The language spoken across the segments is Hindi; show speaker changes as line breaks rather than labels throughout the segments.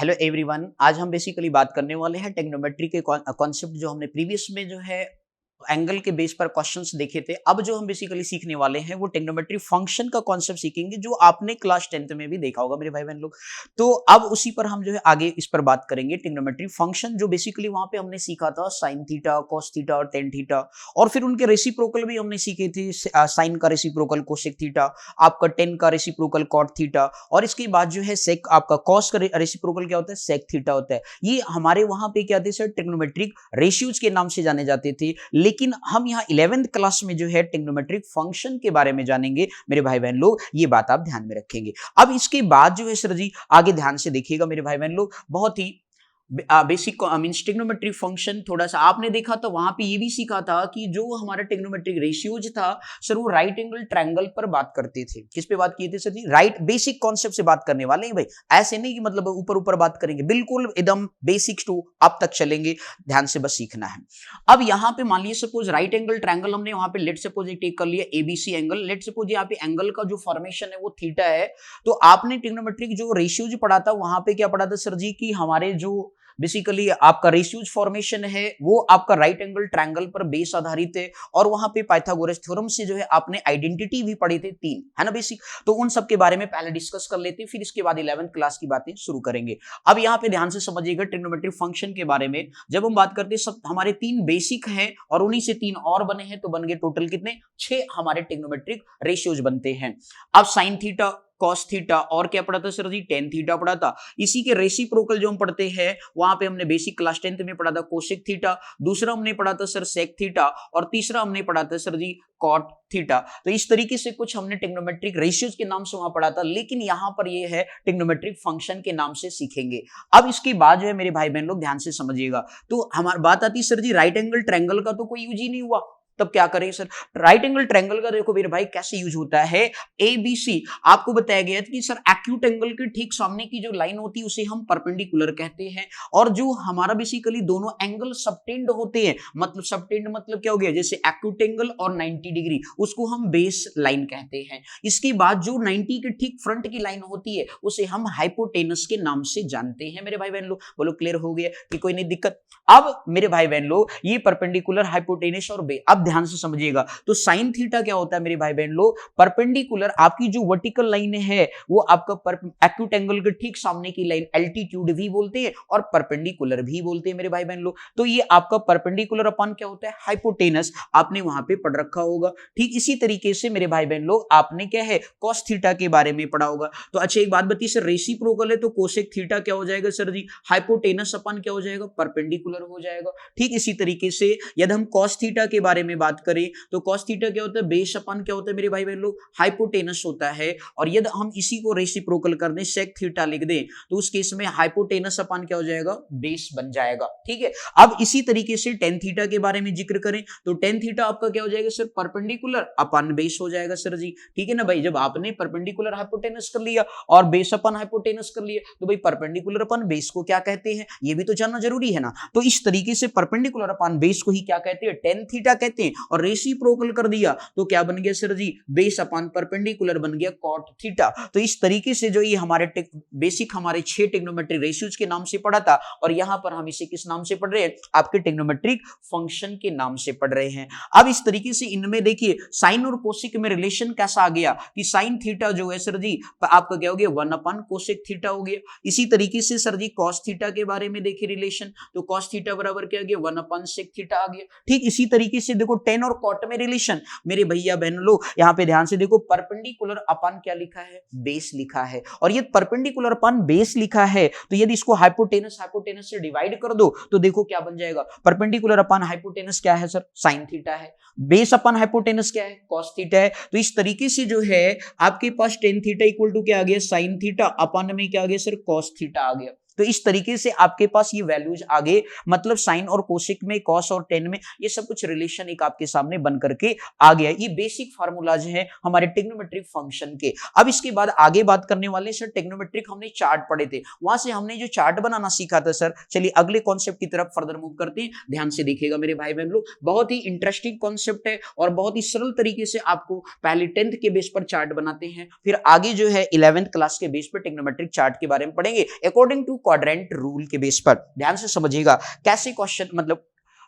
हेलो एवरीवन, आज हम बेसिकली बात करने वाले हैं टेक्नोमेट्री के कॉन्सेप्ट जो हमने प्रीवियस में जो है एंगल के बेस पर क्वेश्चंस देखे थे। अब जो हम बेसिकली सीखने वाले हैं वो टेक्नोमेट्री फंक्शन का कॉन्सेप्ट सीखेंगे जो आपने क्लास 10th में भी देखा होगा मेरे भाई बहन लोग। तो अब उसी पर हम जो है आगे इस पर बात करेंगे। टेक्नोमेट्री फंक्शन जो बेसिकली वहां पे हमने सीखा था साइन थीटा, कॉस थीटा और टेन थीटा, और फिर उनके रेसिप्रोकल भी हमने सीखे थे। साइन का रेसिप्रोकल कोसेक थीटा, आपका टेन का रेसिप्रोकल कॉट थीटा, और इसके बाद जो है सेक आपका कॉस का रेसिप्रोकल क्या होता है, सेक थीटा होता है। ये हमारे वहां पे क्या थे सर, ट्रिग्नोमेट्रिक रेशियोज के नाम से जाने जाते थे। लेकिन हम यहाँ 11th क्लास में जो है ट्रिग्नोमेट्रिक फंक्शन के बारे में जानेंगे मेरे भाई बहन लोग, ये बात आप ध्यान में रखेंगे। अब इसके बाद जो है सर जी आगे ध्यान से देखिएगा मेरे भाई बहन लोग, बहुत ही बेसिक मींस ट्रिग्नोमेट्रिक फंक्शन थोड़ा सा आपने देखा तो वहां पे ये भी सीखा था कि जो हमारा ट्रिग्नोमेट्रिक रेशियोज था सर वो राइट एंगल ट्रायंगल पर बात करते थे। किस पे बात किए थे सर जी? राइट बेसिक कॉन्सेप्ट से बात करने वाले हैं भाई, ऐसे नहीं कि मतलब ऊपर ऊपर बात करेंगे, बिल्कुल एकदम बेसिक्स टू अब तक चलेंगे, ध्यान से बस सीखना है। अब यहाँ पे मान लीजिए सपोज राइट एंगल ट्रायंगल हमने वहां पे लेट सपोज एक टेक कर लिया एबीसी एंगल। लेट सपोज यहाँ पे एंगल का जो फॉर्मेशन है वो थीटा है। तो आपने ट्रिग्नोमेट्रिक जो रेशियोज पढ़ा था वहां पे क्या पढ़ा था सर जी कि हमारे जो बेसिकली आपका रेशियोज फॉर्मेशन है वो आपका राइट एंगल ट्रायंगल पर बेस आधारित है। और वहां पे पाइथागोरस थ्योरम से जो है आपने आइडेंटिटी भी पढ़ी थी 3, है ना बेसिक। तो उन सब के बारे में पहले डिस्कस कर लेते हैं, फिर इसके बाद 11th क्लास की बातें शुरू करेंगे। अब यहाँ पे ध्यान से समझिएगा ट्रिग्नोमेट्रिक फंक्शन के बारे में। जब हम बात करते हैं सब हमारे 3 बेसिक हैं और उन्हीं से 3 और बने हैं, तो बन गए टोटल कितने, 6 हमारे ट्रिग्नोमेट्रिक रेशियोज बनते हैं। अब साइन थीटा, कॉस थीटा और क्या पढ़ा था सर जी, टेन थीटा पढ़ा था। इसी के रेसिप्रोकल जो हम पढ़ते हैं वहां पे हमने बेसिक क्लास 10th में पढ़ा था कोसेक थीटा, दूसरा हमने पढ़ा था सर सेक थीटा, और तीसरा हमने पढ़ा था सर जी कॉट थीटा। तो इस तरीके से कुछ हमने ट्रिग्नोमेट्रिक रेशियोज के नाम से वहां पढ़ा था, लेकिन यहां पर ये है ट्रिग्नोमेट्रिक फंक्शन के नाम से सीखेंगे। अब इसके बाद जो है मेरे भाई बहन लोग ध्यान से समझिएगा, तो हमारी बात आती सर जी राइट एंगल ट्रायंगल का तो कोई यूज ही नहीं हुआ, तब क्या करें सर? राइट एंगल ट्रायंगल का देखो मेरे भाई कैसे यूज होता है। एबीसी आपको बताया गया था कि सर एक्यूट एंगल के ठीक सामने की जो लाइन होती है उसे हम परपेंडिकुलर कहते हैं, और जो हमारा बेसिकली दोनों एंगल सबटेंड होते हैं, मतलब सबटेंड मतलब क्या हो गया, जैसे एक्यूट एंगल और 90 डिग्री, उसको हम बेस लाइन कहते हैं। इसके बाद जो 90 के ठीक फ्रंट की लाइन होती है उसे हम हाइपोटेनस के नाम से जानते हैं मेरे भाई बहन लोग। बोलो क्लियर हो गया कि कोई नहीं दिक्कत? अब मेरे भाई बहन लोग ये परपेंडिकुलर, हाइपोटेनस और बेस, अब ध्यान से समझिएगा। तो साइन थीटा क्या होता है मेरे भाई बहन लोग, परपेंडिकुलर आपकी जो वर्टिकल लाइन है वो आपका एक्यूट एंगल के ठीक सामने की लाइन एल्टीट्यूड भी बोलते हैं और परपेंडिकुलर भी बोलते हैं मेरे भाई बहन लोग। तो ये आपका परपेंडिकुलर अपन क्या होता है, हाइपोटेनस, आपने वहां पे पढ़ रखा होगा। ठीक इसी तरीके से मेरे भाई बहन लोग आपने क्या है कॉस थीटा के बारे में पढ़ा होगा। तो अच्छा एक बात बताइए सर, रेसिप्रोकल है तो कोसेक थीटा क्या हो जाएगा सर जी, हाइपोटेनस अपन क्या हो जाएगा, परपेंडिकुलर हो जाएगा। ठीक इसी तरीके से यदि हम कॉस थीटा के बारे में बात करें तो कॉस थीटा क्या होता है, बेस अपन क्या होता है मेरे भाई बहन लोग, हाइपोटेनस होता है। और यदि हम इसी को रेसिप्रोकल कर दें, सेक थीटा लिख दें, तो उस केस में हाइपोटेनस अपन क्या हो जाएगा, बेस बन जाएगा। ठीक है। अब इसी तरीके से टेन थीटा के बारे में जिक्र करें तो टेन थीटा आपका क्या हो जाएगा सर, परपेंडिकुलर अपन बेस हो जाएगा सर जी। ठीक है ना भाई, जब आपने परपेंडिकुलर हाइपोटेनस कर लिया और बेस अपन हाइपोटेनस कर लिया तो भाई परपेंडिकुलर अपन बेस को क्या कहते हैं, ये भी तो जानना जरूरी है ना। तो इस तरीके से परपेंडिकुलर अपन बेस को ही क्या कहते हैं, टेन थीटा कहते हैं। और रेसिप्रोकल कर दिया तो क्या बन गया सर जी, बेस अपन परपेंडिकुलर बन गया कॉट थीटा। तो इस तरीके से जो ये हमारे बेसिक हमारे 6 ट्रिग्नोमेट्रिक रेशियोज के नाम से पढ़ा था, और यहां पर हम इसे किस नाम से पढ़ रहे हैं, आपके ट्रिग्नोमेट्रिक फंक्शन के नाम से पढ़ रहे हैं। अब इस तरीके से इनमें देखिए साइन और कोसेक में रिलेशन कैसा आ गया कि साइन थीटा जो है सर जी आपका क्या हो गया, 1 अपन कोसेक थीटा हो गया। इसी तरीके से सर जी कॉस थीटा के बारे में देखिए रिलेशन, तो कॉस थीटा बराबर क्या आ गया, 1 अपन सेक थीटा आ गया। ठीक इसी तरीके से देखो टेन और कॉट में रिलेशन, मेरे भैया बहन लोग यहां पे ध्यान से देखो, परपेंडिकुलर अपन क्या लिखा है, बेस लिखा है। और ये परपेंडिकुलर अपन बेस लिखा है तो यदि इसको हाइपोटेनस से डिवाइड कर दो तो देखो क्या बन जाएगा, परपेंडिकुलर अपन हाइपोटेनस क्या है सर, साइन थीटा है, बेस अपन हाइपोटेनस क्या है, कॉस थीटा है। तो इस तरीके से जो है आपके पास टेन थीटा इक्वल टू क्या आ गया, साइन थीटा, अपन में क्या आ गया सर, कॉस थीटा आ गया। तो इस तरीके से आपके पास ये वैल्यूज आगे, मतलब साइन और कोसेक में, कॉस और टेन में, ये सब कुछ रिलेशन एक आपके सामने बन करके आ गया। ये बेसिक फार्मूलाज हैं हमारे ट्रिग्नोमेट्रिक फंक्शन के। अब इसके बाद आगे बात करने वाले सर ट्रिग्नोमेट्रिक हमने चार्ट पढ़े थे, वहां से हमने जो चार्ट बनाना सीखा था सर। चलिए अगले कॉन्सेप्ट की तरफ फर्दर मूव करते हैं, ध्यान से देखिएगा मेरे भाई बहन लोग, बहुत ही इंटरेस्टिंग कॉन्सेप्ट है और बहुत ही सरल तरीके से आपको पहले 10th के बेस पर चार्ट बनाते हैं, फिर आगे जो है 11th क्लास के बेस पर ट्रिग्नोमेट्रिक चार्ट के बारे में पढ़ेंगे अकॉर्डिंग टू क्वाड्रेंट रूल के बेस पर। ध्यान से समझिएगा कैसे क्वेश्चन, मतलब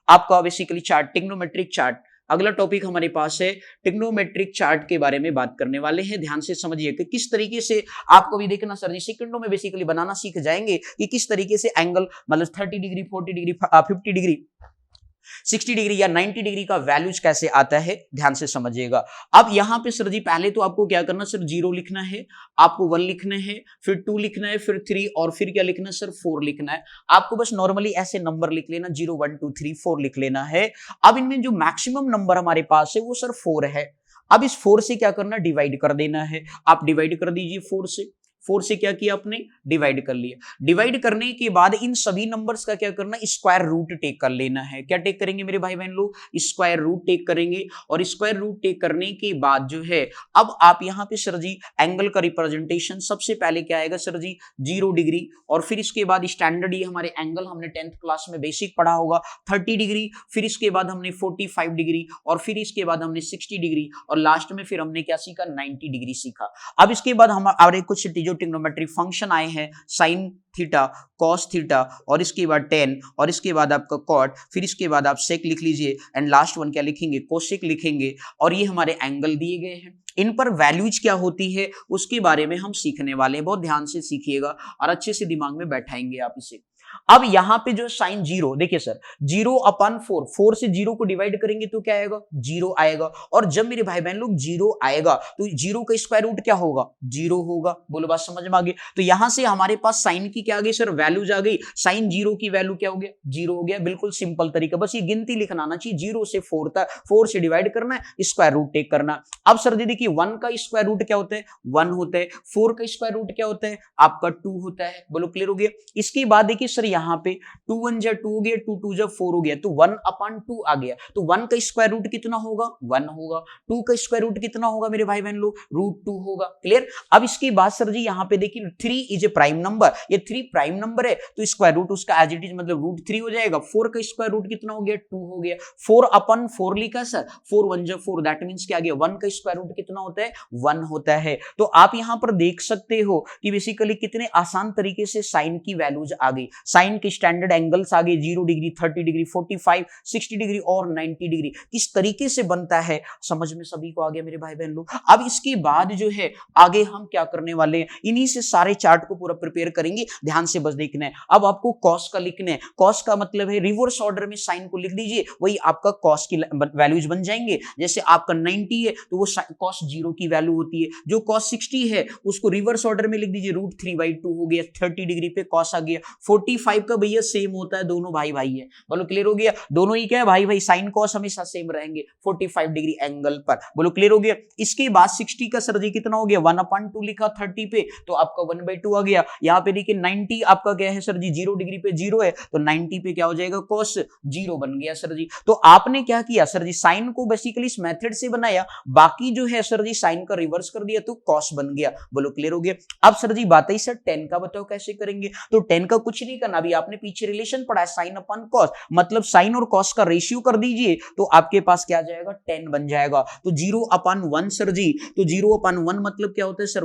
आपका बेसिकली चार्ट, टिग्नोमेट्रिक चार्ट। अगला टॉपिक हमारे पास है टिग्नोमेट्रिक चार्ट के बारे में बात करने वाले हैं। ध्यान से समझिए कि किस तरीके से आपको भी देखना सर जी सेकंडों में बेसिकली बनाना सीख जाएंगे कि किस तरीके से एंगल, मतलब 30 डिग्री, 40 डिग्री, 50 डिग्री, 60 डिग्री या 90 डिग्री का वैल्यूज कैसे आता है। ध्यान से समझिएगा। अब यहां पे सर जी पहले तो आपको क्या करना, सर 0 लिखना है, आपको 1 लिखना है, फिर 2 लिखना है, फिर 3 और फिर क्या लिखना है सर 4 लिखना है। आपको बस नॉर्मली ऐसे नंबर लिख लेना, 0 1 2 3 4 लिख लेना है। अब इनमें जो मैक्सिमम नंबर हमारे पास है वो सर 4 है। अब इस 4 से क्या करना, डिवाइड कर देना है। आप डिवाइड कर दीजिए 4 से। 4 से क्या किया आपने, डिवाइड कर लिया। डिवाइड करने के बाद इन सभी नंबर्स का क्या करना, स्क्वायर रूट टेक कर लेना है। क्या टेक करेंगे मेरे भाई बहन लोग, स्क्वायर रूट टेक करेंगे। और स्क्वायर रूट टेक करने के बाद जो है, अब आप यहां पे सर जी एंगल का रिप्रेजेंटेशन सबसे पहले क्या आएगा सर जी 0 डिग्री, और फिर इसके बाद स्टैंडर्ड ये हमारे एंगल हमने 10th क्लास में बेसिक पढ़ा होगा 30 डिग्री, फिर इसके बाद हमने 45 डिग्री, और फिर इसके बाद हमने 60 डिग्री, और लास्ट में फिर हमने क्या सीखा, 90 डिग्री सीखा। अब इसके बाद हमारे कुछ जो ट्रिग्नोमेट्रिक फंक्शन आए हैं, साइन थीटा, कॉस थीटा, और इसके बाद टेन, और इसके बाद आपका कॉट, फिर इसके बाद आप सेक लिख लीजिए, एंड लास्ट वन क्या लिखेंगे, कोसेक लिखेंगे। और ये हमारे एंगल दिए गए हैं, इन पर वैल्यूज क्या होती है उसके बारे में हम सीखने वाले हैं। बहुत ध्यान से सीखिएगा और अच्छे से दिमाग में बैठाएंगे आप इसे। अब यहां पे जो साइन 0, देखिए सर 0/4, 4 से 0 को डिवाइड करेंगे तो क्या आएगा, 0 आएगा। और जब मेरे भाई बहन लोग 0 आएगा तो 0 का स्क्वायर रूट क्या होगा, 0 होगा। बोलो बात समझ में आ गई। तो यहां से हमारे पास साइन की क्या आ गई सर, वैल्यूज आ गई। साइन 0 की वैल्यू क्या हो गया, 0 हो गया। बिल्कुल सिंपल तरीका, बस ये गिनती लिखना आना चाहिए। 0 से 4 तक, 4 से डिवाइड करना है, स्क्वायर रूट टेक करना। अब सर जी देखिए 1 का स्क्वायर रूट क्या होता है, 1 होता है। 4 का स्क्वायर रूट क्या होता है, आपका 2 होता है। बोलो क्लियर हो गया। इसके बाद देखिए सर यहाँ पे 2 1 जा 2 हो गया, 2 2 जा 4 हो गया, तो 1/2 आ गया। तो 1 का स्क्वायर रूट कितना होगा, 1 होगा। 2 का स्क्वायर रूट कितना होगा मेरे भाई बहन लोग, √2 होगा। क्लियर। अब इसके बाद सर जी यहाँ पे देखिए 3 इज ए प्राइम नंबर, ये 3 प्राइम नंबर है तो स्क्वायर रूट उसका एज इट इज मतलब √3 हो जाएगा। 4 का स्क्वायर रूट कितना हो गया, 2 हो गया। 4/4 लिखा सर, 4 1 जा 4, दैट मींस क्या आ गया, 1 का स्क्वायर रूट कितना होता है, 1 होता है। तो आप यहां पर देख सकते हो कि बेसिकली कितने आसान तरीके से साइन की वैल्यूज आ गई। साइन के स्टैंडर्ड एंगल्स आ गए, 0 डिग्री, 30 डिग्री, 45, 60 डिग्री और 90 डिग्री किस तरीके से बनता है, समझ में सभी को आ गया मेरे भाई बहन लोग। अब इसके बाद जो है आगे हम क्या करने वाले हैं, इन्हीं से सारे चार्ट को पूरा प्रिपेयर करेंगे। ध्यान से बस देखना है। अब आपको कॉस का लिखना है। कॉस का मतलब है रिवर्स ऑर्डर में साइन को लिख दीजिए, वही आपका कॉस की वैल्यूज बन जाएंगे। जैसे आपका 90 है तो वो कॉस 0 की वैल्यू होती है। जो कॉस 60 है उसको रिवर्स ऑर्डर में लिख दीजिए, √3/2 हो गया। 30 डिग्री पे कॉस आ गया। 45 का भैया सेम होता है, दोनों भाई भाई है। बोलो क्लियर हो गया। दोनों ही क्या है, भाई भाई। साइन कॉस हमेशा सेम रहेंगे 45 डिग्री एंगल पर। बोलो क्लियर हो गया। इसके बाद 60 का सर जी कितना हो गया, 1/2 लिखा 30 पे तो आपका 1/2 आ गया। यहाँ पे देखिए 90 आपका क्या है सर जी, 0 डिग्री पे 0 है तो 90 पे क्या हो जाएगा, कॉस 0 बन गया सर जी। तो आपने क्या किया सर जी, साइन को बेसिकली इस मेथड से बनाया, बाकी जो है सर जी साइन का रिवर्स कर दिया तो कॉस बन गया। बोलो क्लियर हो गया। अब सर जी बात है सर 10 का, बताओ कैसे करेंगे। तो 10 का कुछ नहीं करना, अभी आपने पीछे रिलेशन पढ़ा है, साइन अपन कॉस, मतलब साइन और कॉस का रेशियो कर दीजिए तो आपके पास क्या आ जाएगा, 10 बन जाएगा। तो 0/1 सर जी, तो 0/1 मतलब क्या होता है सर,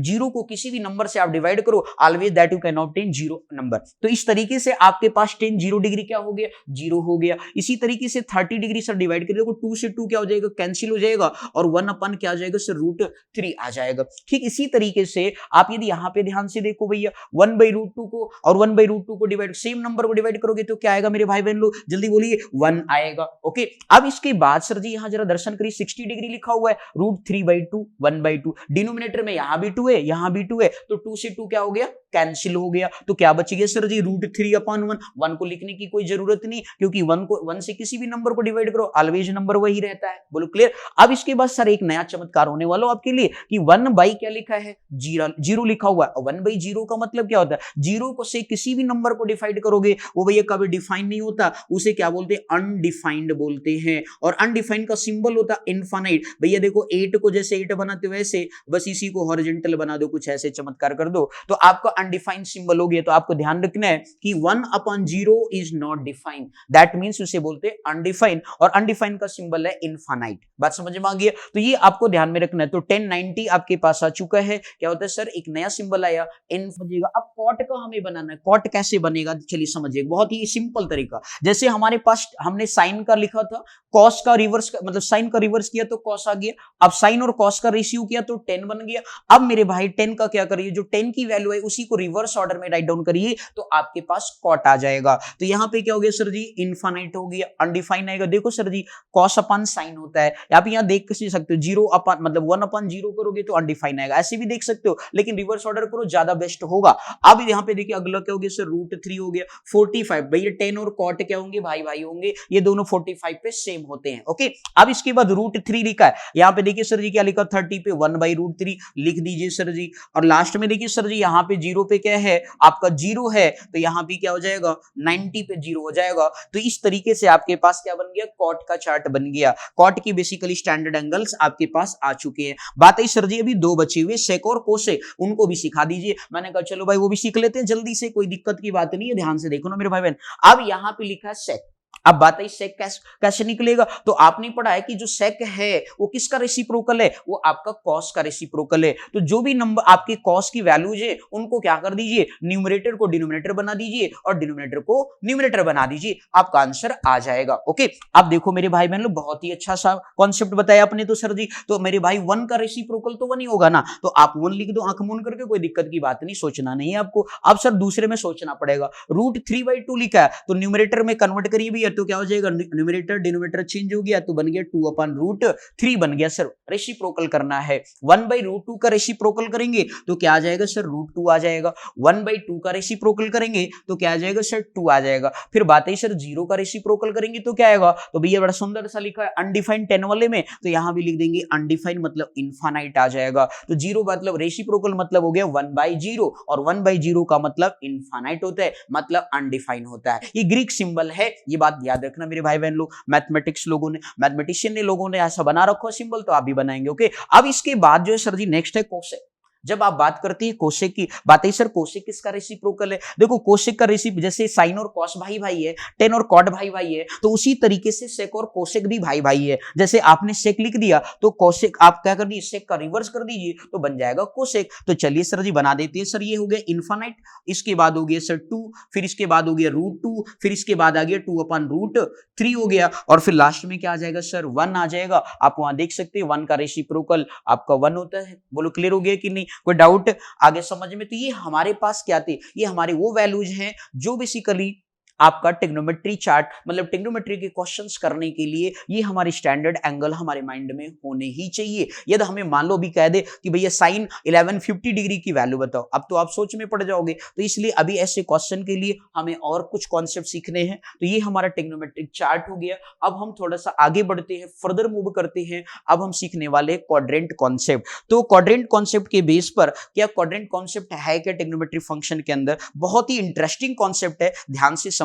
0 को किसी भी नंबर से आप डिवाइड करो, always that you can obtain 0 number. तो इस तरीके से आपके पास 10 0 डिग्री क्या हो गया, 0 हो गया। इसी तरीके से 30 डिग्री सर डिवाइड करिए, 2 से 2 क्या हो जाएगा, कैंसिल हो जाएगा, और 1 क्या आ जाएगा सर, √3 आ जाएगा। ठीक इसी तरीके से आप यदि यहां पे ध्यान से देखो भैया, 1/√2 को और 1/√2 को डिवाइड, सेम नंबर को डिवाइड करोगे तो क्या आएगा मेरे भाई बहन लोग, जल्दी बोलिए, 1 आएगा। ओके। अब इसके बाद सर जी यहां जरा दर्शन करिए, 60 डिग्री लिखा हुआ है, √3/2, 1/2, डिनोमिनेटर में यहां भी 2 है, यहां भी 2 है, तो 2 से 2 क्या हो गया, कैंसिल हो गया। तो क्या बच गया सर जी, √3/1। 1 को लिखने की कोई जरूरत नहीं, क्योंकि 1 से किसी भी नंबर को डिवाइड करो, ऑलवेज नंबर वही रहता है। बोलो क्लियर। अब इसके बाद सर एक नया चमत्कार होने वाला आपके लिए कि 1 क्या लिखा है, 0 लिखा हुआ है। 1/0 का मतलब क्या होता है, 0 को से किसी भी नंबर को डिफाइंड करोगे वो भैया कभी डिफाइन नहीं होता, उसे क्या बोलते हैं, अनडिफाइंड बोलते हैं। और अनडिफाइंड का सिंबल होता है इनफाइनाइट। भैया देखो 8 को जैसे 8 बनाते हो वैसे बस इसी को हॉरिजॉन्टल बना दो, कुछ ऐसे चमत्कार कर दो तो आपका अनडिफाइंड सिंबल हो गया तो आपको ध्यान रखना है कि 1/0 is not defined, that means उसे बोलते हैं अनडिफाइंड, और अनडिफाइंड का सिंबल है इनफाइनाइट। बात समझ में आ गई? तो ये आपको ध्यान में रखना है। तो 1090 आपके पास आ चुका है। क्या होता है सर, एक नया सिंबल आया इन समझिएगा। अब कॉट का हमें बनाना है, कॉट कैसे बनेगा चलिए समझिए, बहुत ही सिंपल तरीका। जैसे हमारे पास हमने साइन का लिखा था, कॉस का रिवर्स मतलब साइन का रिवर्स किया तो कॉस आ गया। अब साइन और कॉस का रेशियो किया तो 10 बन गया। अब मेरे भाई 10 का क्या करिए, जो 10 की वैल्यू है उसी को रिवर्स ऑर्डर में राइट डाउन करिए तो आपके पास कॉट आ जाएगा। तो यहां पे क्या हो गया सर जी, इनफाइनाइट हो गया, अनडिफाइंड आएगा। देखो सर जी, कॉस अपन साइन होता है, आप यहां देख सकते हो 0 अपन मतलब 1/0 करोगे तो अनडिफाइंड आएगा, ऐसे भी देख सकते हो, लेकिन रिवर्स ऑर्डर करो ज्यादा बेस्ट होगा। अब यहां पे देखिए अगला क्या हो गया सर, √3 हो गया। 45 भैया 10 और कॉट क्या होंगे, भाई भाई होंगे, ये दोनों 45 पे सेम होते हैं। ओके, अब इसके बाद √3 लिखा है, यहां पे देखिए सर जी क्या लिखा, 30 पे 1/√3 लिख दीजिए सर जी। और लास्ट में देखिए सर जी यहाँ पे 0 पे क्या है, आपका 0 है, तो यहाँ पे क्या हो जाएगा, 90 पे 0 हो जाएगा। तो इस तरीके से आपके पास क्या बन गया, कॉट का चार्ट बन गया। कॉट की बेसिकली स्टैंडर्ड एंगल्स आपके पास आ चुके हैं। बात है सर जी अभी 2 बचे हुए, सेक और कोसेक, उनको भी सिखा दीजिए। मैंने कहा चलो भाई वो भी सीख लेते हैं जल्दी से, कोई दिक्कत की बात नहीं है, ध्यान से देखो ना मेरे भाई बहन। अब यहाँ पे लिखा है सेक। अब बात है सेक कैसे निकलेगा, तो आपने पढ़ा है कि जो सेक है वो किसका रेसिप्रोकल है, वो आपका कॉस का रेसिप्रोकल है। तो जो भी नंबर आपके कॉस की वैल्यूज है उनको क्या कर दीजिए, न्यूमरेटर को डिनोमिनेटर बना दीजिए और डिनोमिनेटर को न्यूमरेटर बना दीजिए, आपका आंसर आ जाएगा। ओके, अब देखो मेरे भाई बहन लोग, बहुत ही अच्छा सा कॉन्सेप्ट बताया आपने तो सर जी। तो मेरे भाई 1 का रेसिप्रोकल तो 1 ही होगा ना, तो आप 1 लिख दो आंख मूंद करके, कोई दिक्कत की बात नहीं, सोचना नहीं है आपको। अब सर दूसरे में सोचना पड़ेगा। √3/2 लिखा है तो न्यूमरेटर में कन्वर्ट करिए भी, तो क्या हो जाएगा, न्यूमरेटर डिनोमिनेटर चेंज हो गया तो बन गया 2/√3 बन गया सर। रेसिप्रोकल करना है, 1/√2 का रेसिप्रोकल करेंगे तो क्या आ जाएगा सर, √2 आ जाएगा। 1/2 का रेसिप्रोकल करेंगे तो क्या आ जाएगा सर, 2 आ जाएगा। फिर बात है सर 0 का रेसिप्रोकल करेंगे तो क्या आएगा, तो भैया बड़ा सुंदर सा लिखा है अनडिफाइंड 10 वाले में, तो यहां भी लिख देंगे अनडिफाइंड मतलब इनफाइनाइट आ जाएगा। तो 0 मतलब रेसिप्रोकल मतलब हो गया 1/0 और 1/0 का मतलब इनफाइनाइट होता है, मतलब अनडिफाइंड होता है। ये ग्रीक सिंबल है, ये बात याद रखना मेरे भाई बहन लोग। मैथमेटिक्स लोगों ने, मैथमेटिशियन ने लोगों ने ऐसा बना रखा सिंबल, तो आप भी बनाएंगे। ओके, अब इसके बाद जो है सर जी नेक्स्ट है कोसेक। जब आप बात करते हैं कोसेक की, बात है सर कोसेक किसका रेसिप्रोकल है, देखो कोसेक का रेसिप जैसे साइन और कॉस भाई भाई है, 10 और कॉट भाई भाई है, तो उसी तरीके से सेक और कोसेक भी भाई भाई है। जैसे आपने सेक लिख दिया तो कोसेक आप क्या कर दीजिए, सेक का रिवर्स कर दीजिए तो बन जाएगा कोसेक। तो चलिए सर जी बना देते हैं सर। ये हो गया इनफाइनाइट, इसके बाद हो गया सर 2, फिर इसके बाद हो गया √2, फिर इसके बाद आ गया 2/√3 हो गया, और फिर लास्ट में क्या आ जाएगा सर, 1 आ जाएगा। आप वहां देख सकते हैं 1 का रेसिप्रोकल आपका 1 होता है। बोलो क्लियर हो गया कि नहीं, कोई डाउट आगे समझ में? तो ये हमारे पास क्या थे, ये हमारे वो वैल्यूज हैं जो बेसिकली आपका टेक्नोमेट्री चार्ट मतलब टेक्नोमेट्री के क्वेश्चंस करने के लिए ये हमारे स्टैंडर्ड एंगल हमारे माइंड में होने ही चाहिए। यदि हमें मान लो भी कह दे कि भैया साइन 1150 डिग्री की वैल्यू बताओ, अब तो आप सोच में पड़ जाओगे। तो इसलिए अभी ऐसे क्वेश्चन के लिए हमें और कुछ कॉन्सेप्ट सीखने हैं। तो ये हमारा टेक्नोमेट्रिक चार्ट हो गया। अब हम थोड़ा सा आगे बढ़ते हैं, फर्दर मूव करते हैं। अब हम सीखने वाले क्वाड्रेंट कॉन्सेप्ट। तो क्वाड्रेंट कॉन्सेप्ट के बेस पर, क्या क्वाड्रेंट कॉन्सेप्ट है क्या टेक्नोमेट्री फंक्शन के अंदर, बहुत ही इंटरेस्टिंग कॉन्सेप्ट है, ध्यान से समझिएगा।